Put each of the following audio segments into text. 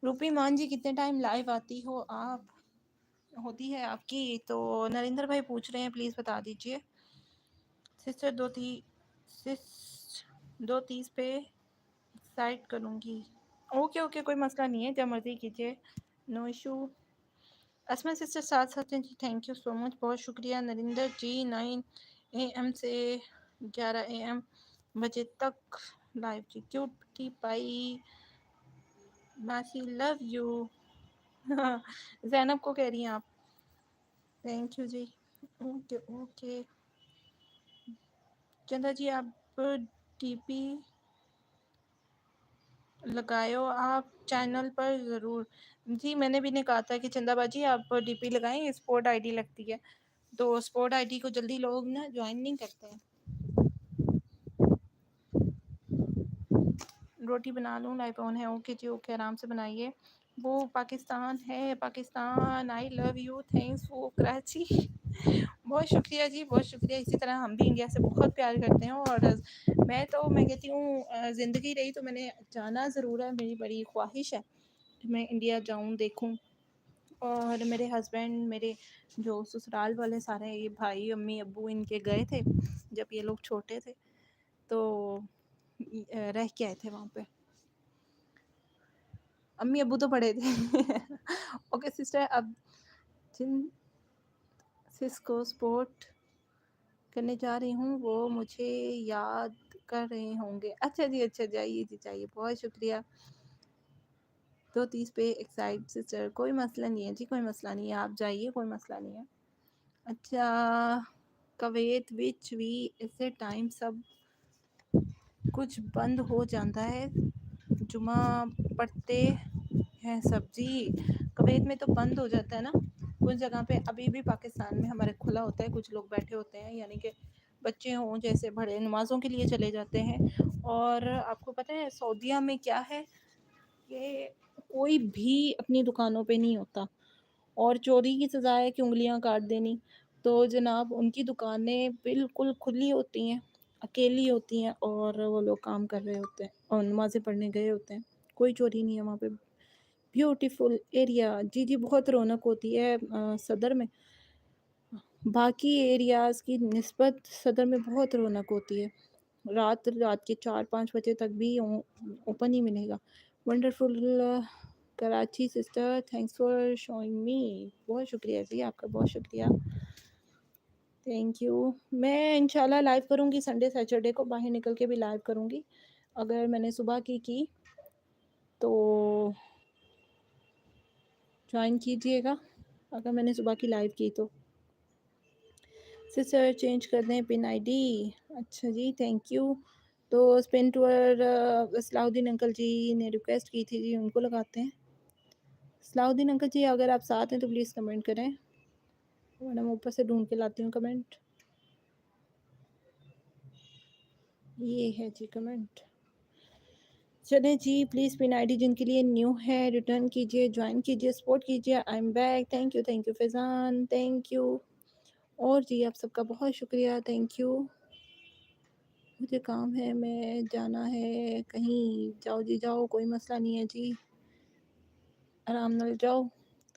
रूपी मान जी कितने टाइम लाइव आती हो आप, होती है आपकी? तो नरेंद्र भाई पूछ रहे हैं, प्लीज़ बता दीजिए। सिस्टर 2:30 पे साइड करूँगी। ओके ओके, कोई मसला नहीं है, जब मर्जी कीजिए, नो इशू। असमा सिस्टर साथ साथ हैं जी, थैंक यू सो मच, बहुत शुक्रिया। नरेंद्र जी 9 AM से 11 AM बजे तक लाइव जी। क्यूटी पाई मासी लव यू। जैनब को कह रही हैं आप? थैंक यू जी। Okay okay. चंदा जी आप डीपी लगायो आप चैनल पर ज़रूर। जी मैंने भी ने कहा था कि चंदा बाजी आप डीपी लगाएं, स्पोर्ट आईडी लगती है, तो स्पोर्ट आईडी को जल्दी लोग ना ज्वाइन नहीं करते हैं। रोटी बना लूँ, लाइव ऑन है? ओके जी ओके, आराम से बनाइए। वो पाकिस्तान है, Pakistan I love you, thanks for Karachi. बहुत शुक्रिया जी, बहुत शुक्रिया। इसी तरह हम भी इंडिया से बहुत प्यार करते हैं, और मैं कहती हूँ ज़िंदगी रही तो मैंने जाना ज़रूर है, मेरी बड़ी ख्वाहिश है कि मैं इंडिया जाऊँ, देखूँ। और मेरे हस्बैंड, मेरे जो ससुराल वाले सारे, ये भाई अम्मी अब्बू इनके गए थे जब ये लोग छोटे थे, तो रह के आए थे वहाँ पे। अम्मी अब्बू तो बड़े थे। ओके सिस्टर, अब जिन सिस को सपोर्ट करने जा रही हूँ वो मुझे याद कर रहे होंगे। अच्छा जी, अच्छा, जाइए जी जाइए, बहुत शुक्रिया। 2:30 पे एक्साइट सिस्टर, कोई मसला नहीं है जी, कोई मसला नहीं है, आप जाइए, कोई मसला नहीं है। अच्छा, कवैत विच भी इसे टाइम सब कुछ बंद हो जाता है, जुमा पढ़ते हैं सब जी। कवैत में तो बंद हो जाता है ना कुछ जगह पे, अभी भी पाकिस्तान में हमारे खुला होता है, कुछ लोग बैठे होते हैं, यानी कि बच्चे हों जैसे बड़े, नमाज़ों के लिए चले जाते हैं। और आपको पता है सऊदीया में क्या है कि कोई भी अपनी दुकानों पे नहीं होता, और चोरी की सज़ा है कि उंगलियां काट देनी। तो जनाब उनकी दुकानें बिल्कुल खुली होती हैं, अकेली होती हैं, और वो लोग काम कर रहे होते हैं और नमाज़ें पढ़ने गए होते हैं। कोई चोरी नहीं है वहाँ पे। ब्यूटीफुल एरिया जी जी, बहुत रौनक होती है सदर में। बाकी एरियाज़ की निस्बत सदर में बहुत रौनक होती है। रात रात के 4-5 बजे तक भी ओपन ही मिलेगा। Wonderful Karachi sister, thanks for showing me. बहुत शुक्रिया जी आपका, बहुत शुक्रिया, थैंक यू। मैं इंशाल्लाह लाइव करूँगी संडे सैटरडे को, बाहर निकल के भी लाइव करूँगी। अगर मैंने सुबह की तो ज्वाइन कीजिएगा, अगर मैंने सुबह की लाइव की तो। सिस्टर चेंज कर दें पिन आईडी। अच्छा जी, थैंक यू। तो स्पिन टूर सलाउद्दीन अंकल जी ने रिक्वेस्ट की थी जी, उनको लगाते हैं। सलाउद्दीन अंकल जी अगर आप साथ हैं तो प्लीज़ कमेंट करें, वरना मैं ऊपर से ढूंढ के लाती हूँ कमेंट। ये है जी कमेंट। चले जी, प्लीज़ पिन आईडी जिनके लिए न्यू है रिटर्न कीजिए, ज्वाइन कीजिए, सपोर्ट कीजिए। I am back, thank you Faizan, thank you. और जी आप सबका बहुत शुक्रिया, थैंक यू। मुझे काम है, मैं जाना है कहीं। जाओ जी जाओ, कोई मसला नहीं है जी, आराम नाल जाओ,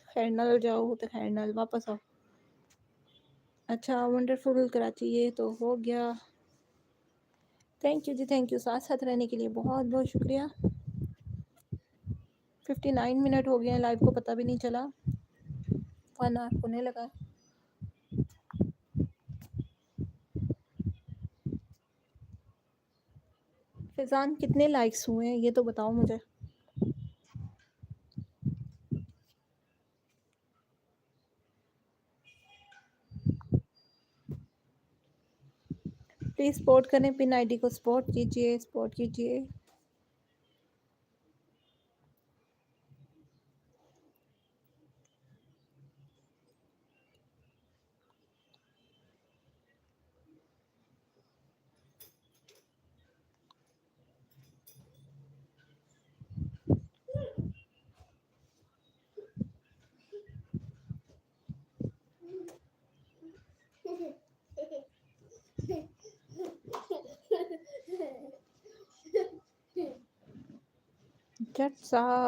खैर नाल जाओ तो खैर नाल वापस आओ। अच्छा, वंडरफुल कराची ये तो हो गया। थैंक यू जी, थैंक यू, साथ साथ रहने के लिए बहुत बहुत शुक्रिया। 59 मिनट हो गए हैं लाइव को, पता भी नहीं चला, 1 आवर होने लगा। फैज़ान कितने लाइक्स हुए हैं ये तो बताओ मुझे। प्लीज़ सपोर्ट करें, पिन आईडी को सपोर्ट कीजिए, सपोर्ट कीजिए। जट साहब